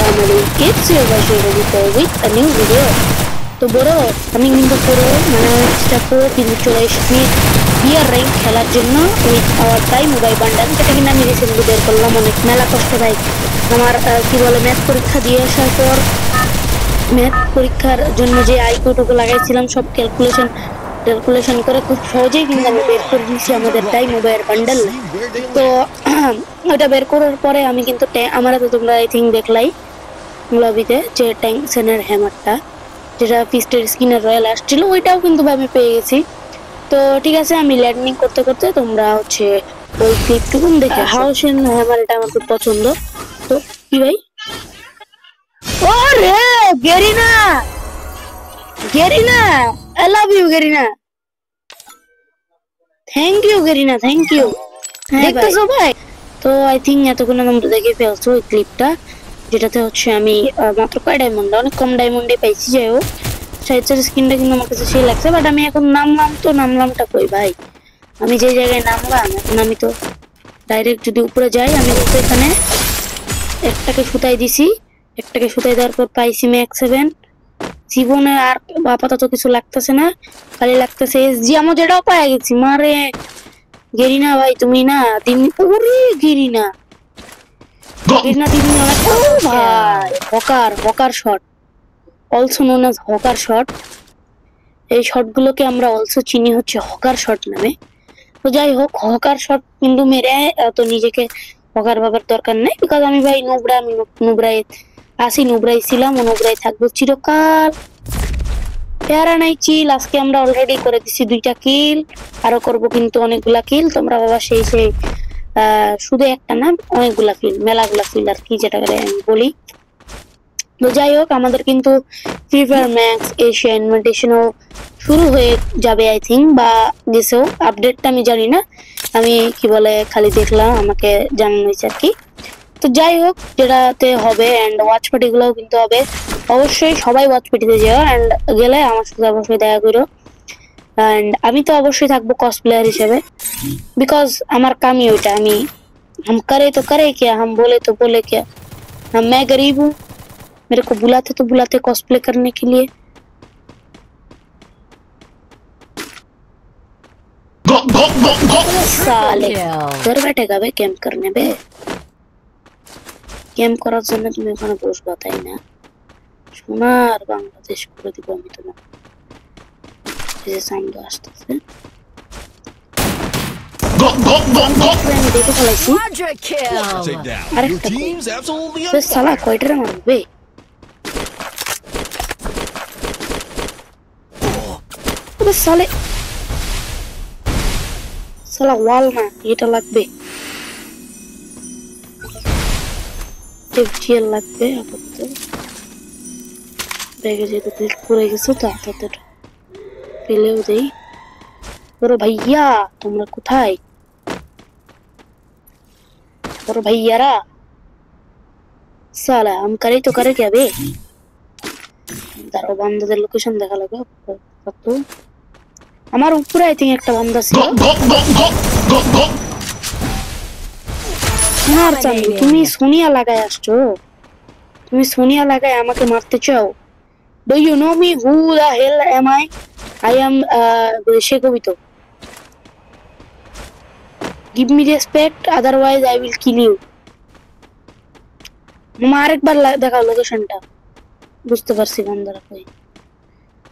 family, it's your Vashirabito with a new video. তো বড় আমি কিন্তু পুরো মানে পুরো কিন্তু চলে এসেছি বিয়ার র্যাঙ্ক খেলার জন্য with our time mobile bundle, যেটা কিনা আমি রিসেন্টলি বের করলাম। অনেক মেলা কষ্ট ভাই আমার কি বলে ম্যাথ পরীক্ষা দিয়ে আসার পর ম্যাথ পরীক্ষার জন্য যে আইকিউটুকু লাগাইছিলাম সব ক্যালকুলেশন করে খুব সহজেই কিন্তু আমি বের করে দিয়েছি আমাদের টাইম মোবাইল বান্ডাল। তো ওটা বের করার পরে আমি কিন্তু আমার তো তোমরা আই থিঙ্ক দেখলাই লবিতে যে ট্যাঙ্কসেনের হ্যামারটা যেটা পিস্টের স্কিনের রয়্যাল আসছিল ওইটাও কিন্তু আমি পেয়ে গেছি। তো ঠিক আছে, আমি ল্যান্ডিং করতে করতে তোমরা হচ্ছে ওই ক্লিপটুকু দেখে হাউসেন হ্যামার, এটা আমার খুব পছন্দ। তো কি ভাই ওরে গেরিনা আই লাভ ইউ গেরিনা, থ্যাংক ইউ গেরিনা, থ্যাংক ইউ। দেখতেছো ভাই? তো আই থিঙ্ক এতক্ষণ তোমরা দেখে ফেলছো ওই ক্লিপটা, যেটাতে হচ্ছে আমি মাত্র কয় ডায়মন্ড, অনেক কম ডায়মন্ডে পাইছি। যাই হোক সাইডের স্কিনটা কিন্তু আমার কাছে সেই লাগছে, বাট আমি এখন নামলামটা কই ভাই? আমি যে জায়গায় নামলাম এখন আমি তো ডাইরেক্ট যদি উপরে যাই, আমি কিন্তু এখানে একটাকে সুতাই দিছি, একটাকে সুতাই দেওয়ার পর পাইছি ম্যাক্স 7। জীবনে আর আপাতত কিছু লাগতেছে না, খালি লাগতেছে এসজি আমো, যেটাও পাই গেছি। মারে গেরিনা ভাই তুমি না দিন, ওরে গেরিনা দিন অনেক ভাই hawker shot, also known as hawker shot. এই শটগুলোকে আমরা অলসো চিনি হচ্ছে হকার শট নামে। তো যাই হোক, হকার শট কিন্তু মেরে তো নিজেকে হকার ভাবার দরকার নেই, বিকজ আমি ভাই নুবরা, আমি নুবরাই আসি, নুবরাই ছিলাম ও নুবরাই থাকবো চিরকাল। প্যারা নাই চিল, আজকে আমরা অলরেডি করে দিছি 2টা কিল, আরো করব কিন্তু অনেকগুলা কিল। তোমরা বাবা সেই শুধু একটা না অনেকগুলা কিল, মেলাগুলা কিল আর কি, যেটা আমি বলি। তো যাই হোক, আমাদের কিন্তু ফ্রি ফায়ার ম্যাক্স এশিয়া ইনভিটেশনও শুরু হয়ে যাবে আই থিঙ্ক, বা গেছেও, আপডেটটা আমি জানি না, আমি কি বলে খালি দেখলাম, আমাকে জানানো হয়েছে আর কি। তো যাই হোক, যেটাতে হবে অ্যান্ড ওয়াচ পার্টিগুলোও কিন্তু হবে, অবশ্যই সবাই ওয়াচ পার্টিতে যাও, অ্যান্ড গেলে আমার সাথে অবশ্যই দেখা করো। অ্যান্ড আমি তো অবশ্যই থাকবো কসপ্লেয়ার হিসেবে, বিকজ আমার কামই ওইটা। আমি हम करे तो करे क्या, हम बोले क्या, मैं गरीब हूँ, मेरे को बुलाते कॉस्प्ले करने के लिए। साले घर बैठेगा बे कैंप करने बे, कैंप করার জন্য তুমি ওখানে বসবা তাই না? সোনার বাংলাদেশ করে দিব আমি তোমার। এই যে সামনে আসতেছে, আমি দেখে ফেলাইছি আরেকটা। সালা কয়টারে মারবে? সালে সালা ওয়াল না, এটা লাগবে, FGL লাগবে আপাতত। ব্যাগে যেহেতু ক্লিক করে গেছে তো আপাতত ফেলেও দেই। বড় ভাইয়া তোমরা কোথায়? বড় ভাইয়ারা সালা हम करे तो करे क्या बे? দাঁড়াও, বান্দাদের লোকেশন দেখা লাগবে। তো আমার উপরে আই থিঙ্ক একটা বান্দা ছিল। সোনার চাঁদি, তুমি সোনিয়া লাগায় আসছো, তুমি সোনিয়া লাগায় আমাকে মারতে চাও? Do you know me who the hell am I? I am শেখবিতো। Give me respect, otherwise I will kill you. আরেকবার দেখাও লোকেশনটা, বুঝতে পারছি বান্দারা কই।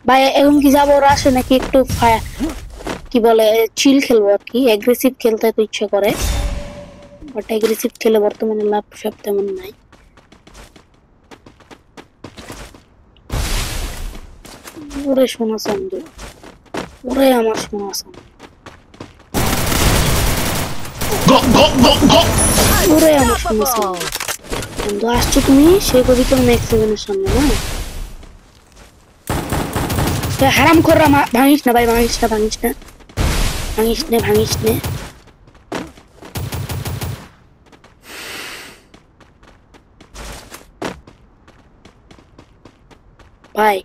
ভাই এখন কি যাবো, ওরা আসে নাকি একটু কি বলে চিল খেলবো আর কি? অ্যাগ্রেসিভ খেলতে তো ইচ্ছে করে, বাট অ্যাগ্রেসিভ খেলে বর্তমানে লাভ সব তেমন নাই। ওরে সোনা চান্দু, ওরে আমার সোনা চান্দু, ওরে আমার সোনা চান্দু। আসছো তুমি সে কবিতা ম্যাক্স 7-এর সামনে না? হারাম কর, ভাঙিস না ভাই, ভাঙিস নে। ভাই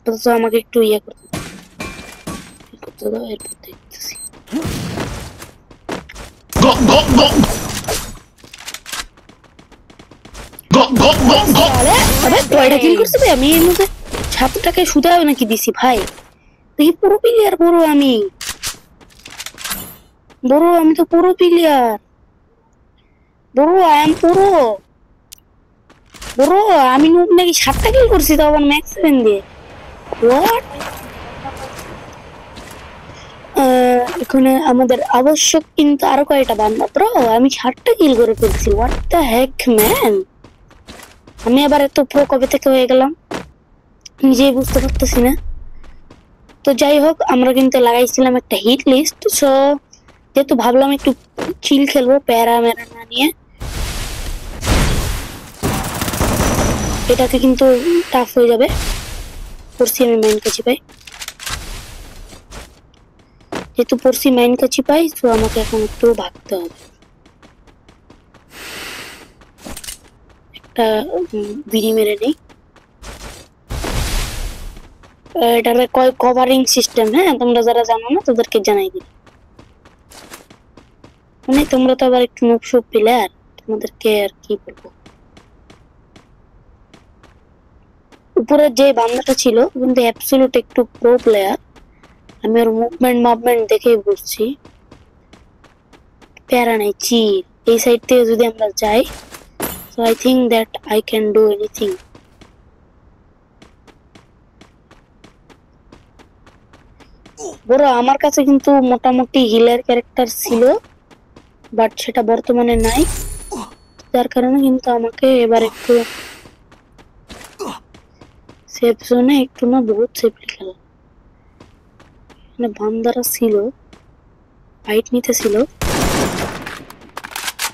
তো আমাকে একটু ইয়ে করতে দাও, এরপর দেখতেছি। সালে আবে কয়টা কিল করছিস ভাই? আমি এর মধ্যে 7টাকে শুধাও নাকি দিছি ভাই? তুই পুরো প্লেয়ার বড়, আমি বড়, আমি তো পুরো প্লেয়ার বড়, আই এম পুরো বড়। আমি নুব নাকি 7টা কিল করছি, তাও আবার ম্যাক্স 7 দিয়ে। হোয়াট? এখানে আমাদের আবশ্যক কিন্তু আরো কয়টা বান্দা ব্রো। আমি 7টা কিল করে ফেলছি। হোয়াট দ্য হেক ম্যান, আমি আবার এত প্রো কবে থেকে হয়ে গেলাম নিজেই বুঝতে পারতেছি না। তো যাই হোক, আমরা কিন্তু লাগাইছিলাম একটা হিট লিস্ট। সো যেহেতু ভাবলাম একটু চিল খেলবো প্যারা ম্যারা না নিয়ে, এটাকে কিন্তু টাফ হয়ে যাবে। পড়ছি আমি মাইন কাছি পাই, যেহেতু পড়ছি মাইন কাছি পাই, তো আমাকে এখন একটু ভাগতে হবে। একটা বিড়ি মেরে নেই। এটার কভারিং সিস্টেম, হ্যাঁ তোমরা যারা জানো না তাদেরকে জানাই দিই। মানে তোমরা তো আবার একটু নকশো প্লেয়ার, তোমাদেরকে আর কি বলবো। উপরে যে বান্দাটা ছিল কিন্তু অ্যাবসলিউট একটু প্রো প্লেয়ার, আমি ওর মুভমেন্ট দেখেই বুঝছি প্যারা নাই চিল। এই সাইড থেকে যদি আমরা যাই, so I think that I can do anything. বড় আমার কাছে কিন্তু মোটামুটি হিলার ক্যারেক্টার ছিল, বাট সেটা বর্তমানে নাই, যার কারণে কিন্তু আমাকে এবার একটু সেফ জোনে, একটু না বহুত সেফলি খেলা। মানে বান্দারা ছিল, ফাইট নিতে ছিল,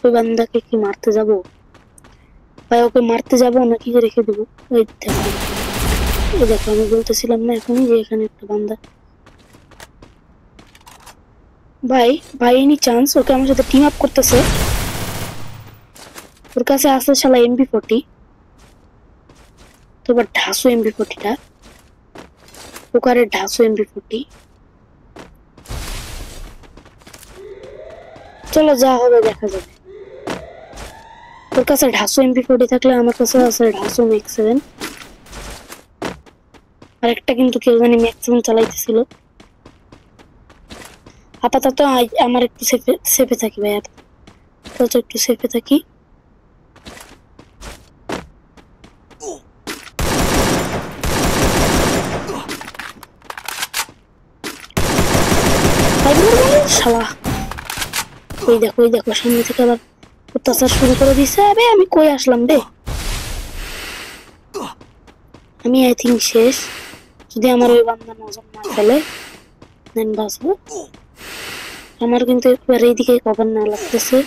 ওই বান্দাকে কি মারতে যাবো ভাই? ওকে মারতে যাবো নাকি রেখে দেবো? ওই দেখো, ওই দেখো, আমি বলতেছিলাম না এখনই যে এখানে একটা বান্দা। ভাই ভাই এনি চান্স ওকে আমার সাথে টিম আপ করতেছে। ওর কাছে আছে শালা MP40, তো এবার ঢাসু MP40টা, ওকারে ঢাসু MP40। চলো যা হবে দেখা যাবে। ওর কাছে ঢাসু MP40 থাকলে আমার কাছে আছে ঢাসু ম্যাক্স 7। আর একটা কিন্তু কেউ জানি ম্যাক্স 7 চালাইতেছিল। আপাতত আমার একটু সেফে থাকি ভাই, আপাতত একটু সেফে থাকি। শালা ওই দেখো, ওই দেখো সামনে থেকে আবার অত্যাচার শুরু করে দিছে। আবে আমি কই আসলাম রে? আমি আই থিঙ্ক শেষ, যদি আমার ওই বান্দা নজর না ফেলে দেন বাঁচবো। আমার কিন্তু একবার এইদিকে কভার না লাগতেছে।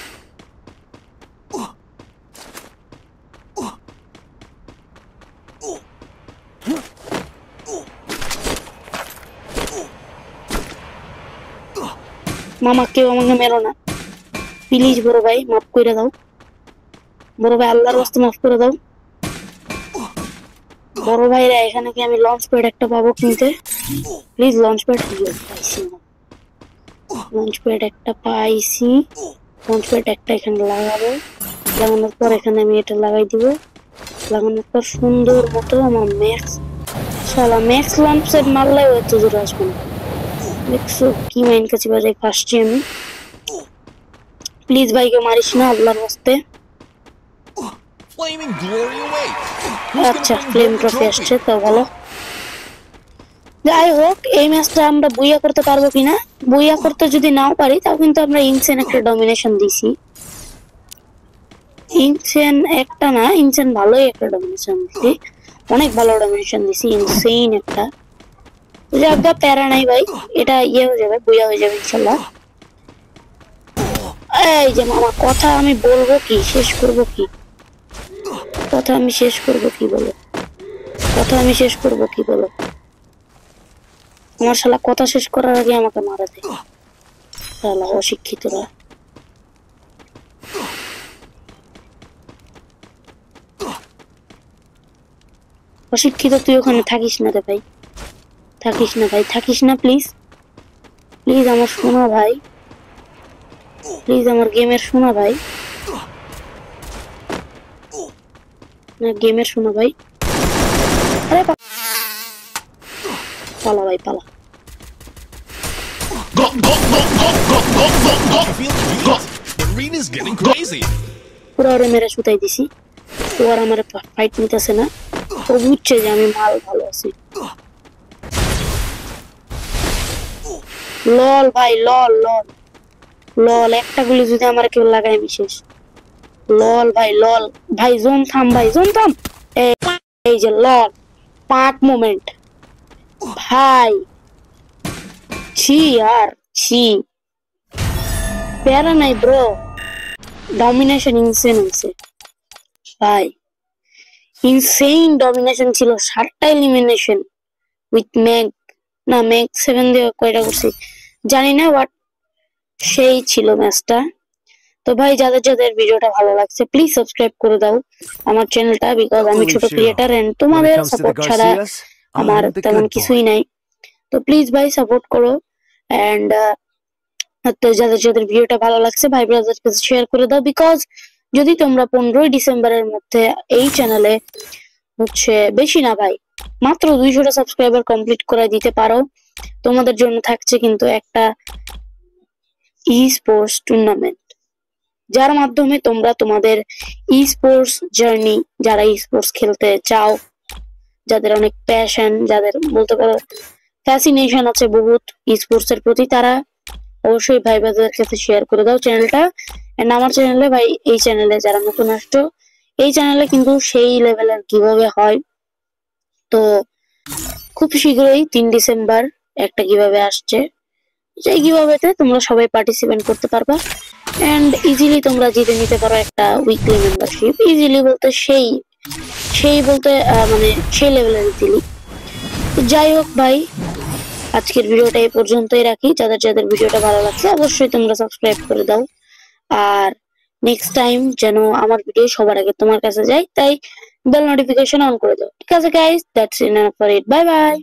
মামা কেউ আমাকে মেরো না প্লিজ, বড় ভাই মাফ করে দাও, বড় ভাই আল্লাহর রাস্তে মাফ করে দাও। বড় ভাইরা এখানে কি আমি লঞ্চ প্যাড একটা পাবো কিনতে? প্লিজ লঞ্চ প্যাড পাইছি না, লঞ্চ প্যাড একটা পাইছি। লঞ্চ প্যাড একটা এখানে লাগাবো, লাগানোর পর এখানে আমি এটা লাগাই দিব। লাগানোর পর সুন্দর মতো আমার ম্যাক্স, শালা ম্যাক্স লঞ্চ প্যাড মারলেও এত জোরে আসবে না। দেখছো কি মাইন কাছে বাজে ফার্স্টে আমি। প্লিজ ভাইকে মারিস না আল্লাহর রাস্তে। আচ্ছা ফ্লেম ট্রফি আসছে, তো ভালো। যাই হোক এই ম্যাচটা আমরা বুইয়া করতে পারবো কিনা, বুইয়া করতে যদি নাও পারি তাও কিন্তু আমরা ইনসেন একটা ডমিনেশন দিছি। ইনসেন একটা না, ইনসেন ভালোই একটা ডমিনেশন দিছি, অনেক ভালো ডমিনেশন দিছি, ইনসেইন একটা। যাক প্যারা নাই ভাই, এটা ইয়ে হয়ে যাবে, বুইয়া হয়ে যাবে ইনশাল্লাহ। এই যে মামা কথা আমি বলবো কি শেষ করব কি, কথা আমি শেষ করব কি বলো, কথা আমি শেষ করব কি বলো? আমার শালা কথা শেষ করার আগে আমাকে মারা দেয়, শালা অশিক্ষিতরা। অশিক্ষিত তুই ওখানে থাকিস না রে ভাই, থাকিস না ভাই, থাকিস না প্লিজ, প্লিজ আমার শোনা ভাই, প্লিজ আমার গেমের শোনা ভাই। গেমের শোনো ভাই। আরে পালা ভাই পালা। পুরো ওরে মেরে শুতাই দিছি। ও আর আমার ফাইট নিতেছে না, ও বুঝছে যে আমি মাল ভালো আছি। লল ভাই লল লল লল, একটা গুলি যদি আমার কেউ লাগায় আমি শেষ। লল ভাই লল ভাই, জোন থাম ভাই, জোন থাম। এই যে লল পাক মোমেন্ট ভাই, ছি আর ছি, প্যারা নাই ব্রো। ডমিনেশন ইনসেন হয়েছে ভাই, ইনসেইন ডমিনেশন ছিল। 7টা এলিমিনেশন উইথ ম্যাগ, না ম্যাগ 7 দিয়ে কয়টা করছি জানি না, বাট সেই ছিল ম্যাচটা। তো ভাই যাদের যাদের ভিডিওটা ভালো লাগছে প্লিজ সাবস্ক্রাইব করে দাও আমার চ্যানেলটা, বিকজ আমি ছোট ক্রিয়েটার এন্ড তোমাদের সাপোর্ট ছাড়া আমার তেমন কিছুই নাই। তো প্লিজ ভাই সাপোর্ট করো এন্ড তো যাদের যাদের ভিডিওটা ভালো লাগছে ভাই ব্রাদার কাছে শেয়ার করে দাও, বিকজ যদি তোমরা 15ই ডিসেম্বরের মধ্যে এই চ্যানেলে হচ্ছে বেশি না ভাই মাত্র 200টা সাবস্ক্রাইবার কমপ্লিট করে দিতে পারো, তোমাদের জন্য থাকছে কিন্তু একটা ই স্পোর্টস টুর্নামেন্ট, যার মাধ্যমে তোমরা তোমাদের ই স্পোর্টস জার্নি, যারা ই স্পোর্টস খেলতে চাও, যাদের অনেক প্যাশন, যাদের বলতে পারো ফ্যাসিনেশন আছে বহুত ই স্পোর্টস এর প্রতি, তারা অবশ্যই ভাই ব্রাদার কাছে শেয়ার করে দাও চ্যানেলটা। এন্ড আমার চ্যানেলে ভাই, এই চ্যানেলে যারা নতুন আসছো, এই চ্যানেলে কিন্তু সেই লেভেলের কিভাবে হয়, তো খুব শীঘ্রই 3 ডিসেম্বর একটা কিভাবে আসছে, সেই কিভাবেতে তোমরা সবাই পার্টিসিপেট করতে পারবা এন্ড ইজিলি তোমরা জিতে নিতে পারো একটা উইকলি মেম্বারশিপ। ইজিলি বলতে সেই সেই বলতে মানে সেই লেভেলের ইজিলি। যাই হোক ভাই, আজকের ভিডিওটা এই পর্যন্তই রাখি। যাদের যাদের ভিডিওটা ভালো লাগছে অবশ্যই তোমরা সাবস্ক্রাইব করে দাও, আর নেক্সট টাইম যেন আমার ভিডিও সবার আগে তোমার কাছে যায় তাই বেল নোটিফিকেশন অন করে দাও। ঠিক আছে guys, that's enough for it, bye bye.